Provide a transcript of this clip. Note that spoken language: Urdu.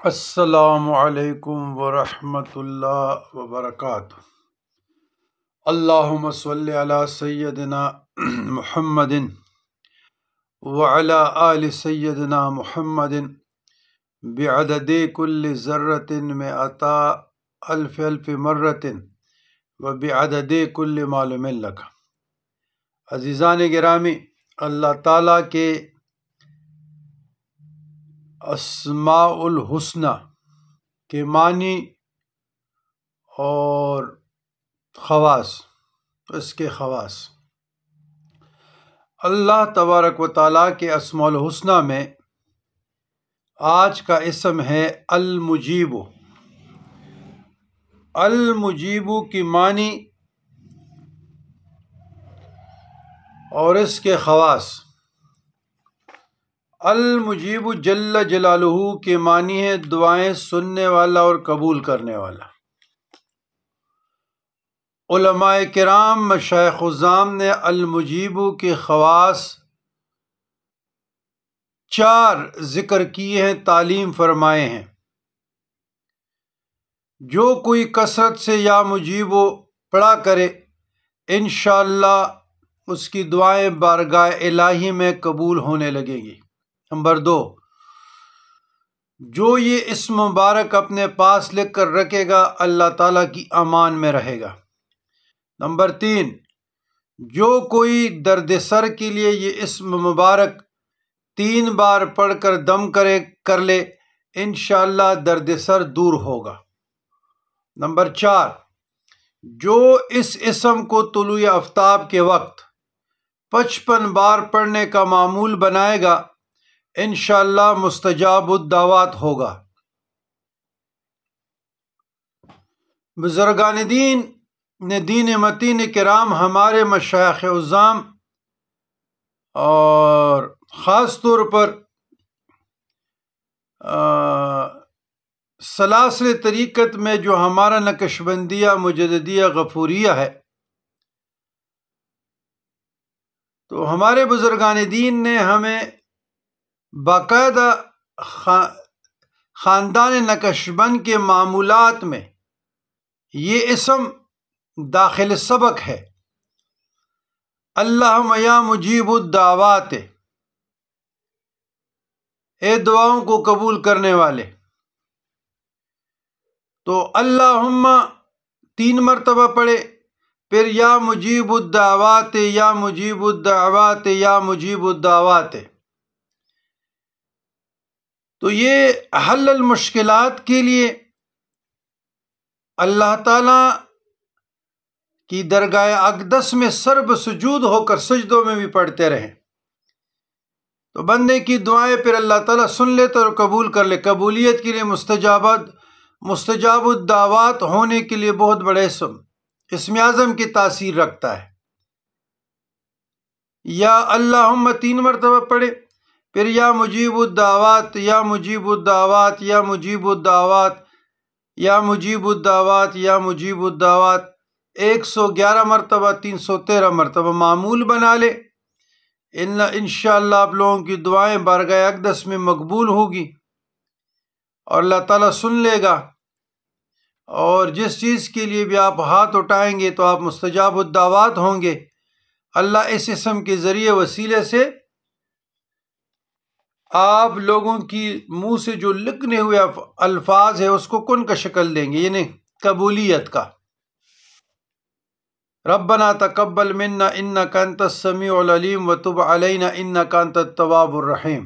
السلام علیکم ورحمۃ اللہ وبرکاتہ۔ اللہم صلی علی سیدنا محمد وعلی آل سیدنا محمد بعدد کل ذرۃ مئۃ الف الف مرۃ وبعدد کل معلوم لک۔ عزیزان گرامی، اللہ تعالیٰ کے اسماء الحسنی کے معنی اور خواص، اس کے خواص، اللہ تبارک و تعالیٰ کے اسماء الحسنی میں آج کا اسم ہے المجیب۔ المجیب کی معنی اور اس کے خواص۔ المجیب جل جلالہ کے معنی ہے دعائیں سننے والا اور قبول کرنے والا۔ علماء کرام مشائخ عظام نے المجیب کے خواص 4 ذکر کیے ہیں، تعلیم فرمائے ہیں۔ جو کوئی کثرت سے یا مجیب پڑھا کرے، انشاءاللہ اس کی دعائیں بارگاہ الہی میں قبول ہونے لگیں گی۔ نمبر 2، جو یہ اسم مبارک اپنے پاس لکھ کر رکھے گا، اللہ تعالیٰ کی امان میں رہے گا۔ نمبر 3، جو کوئی درد سر کے لیے یہ اسم مبارک 3 بار پڑھ کر دم کر لے، انشاءاللہ درد سر دور ہوگا۔ نمبر 4، جو اس اسم کو طلوع آفتاب کے وقت 55 بار پڑھنے کا معمول بنائے گا، انشاءاللہ مستجاب الدعوات ہوگا۔ بزرگان دین متین کرام، ہمارے مشائخ عظام، اور خاص طور پر سلاسل طریقت میں جو ہمارا نقشبندیہ مجددیہ غفوریہ ہے، تو ہمارے بزرگان دین نے ہمیں باقاعدہ خاندان نقشبند کے معمولات میں یہ اسم داخل سبق ہے۔ اللہم یا مجیب الدعوات، اے دعاؤں کو قبول کرنے والے۔ تو اللہم 3 مرتبہ پڑھے، پھر یا مجیب الدعوات، یا مجیب الدعوات، یا مجیب الدعوات۔ تو یہ حل المشکلات کے لیے اللہ تعالیٰ کی درگاہ اقدس میں سرب سجود ہو کر سجدوں میں بھی پڑھتے رہیں، تو بندے کی دعائیں پھر اللہ تعالیٰ سن لیتا اور قبول کر لے۔ قبولیت کے لیے مستجاب الدعوات ہونے کے لیے بہت بڑے اسم اعظم کی تاثیر رکھتا ہے۔ یا اللہم 3 مرتبہ پڑھے، پھر یا مجیب الدعوات، یا مجیب الدعوات، یا مجیب الدعوات، یا مجیب الدعوات، یا مجیب الدعوات 111 مرتبہ، 313 مرتبہ معمول بنا لے۔ انشاءاللہ آپ لوگوں کی دعائیں بارگاہ اقدس میں مقبول ہوگی اور اللہ تعالیٰ سن لے گا، اور جس چیز کے لیے بھی آپ ہاتھ اٹھائیں گے تو آپ مستجاب الدعوات ہوں گے۔ اللہ اس اسم کے ذریعے وسیلے سے آپ لوگوں کی منہ سے جو لکھنے ہوئے الفاظ ہے اس کو کن کا شکل دیں گے، یعنی قبولیت کا۔ ربنا تقبل منا انک انت السمیع العلیم وتب علینا انک انت التواب الرحیم۔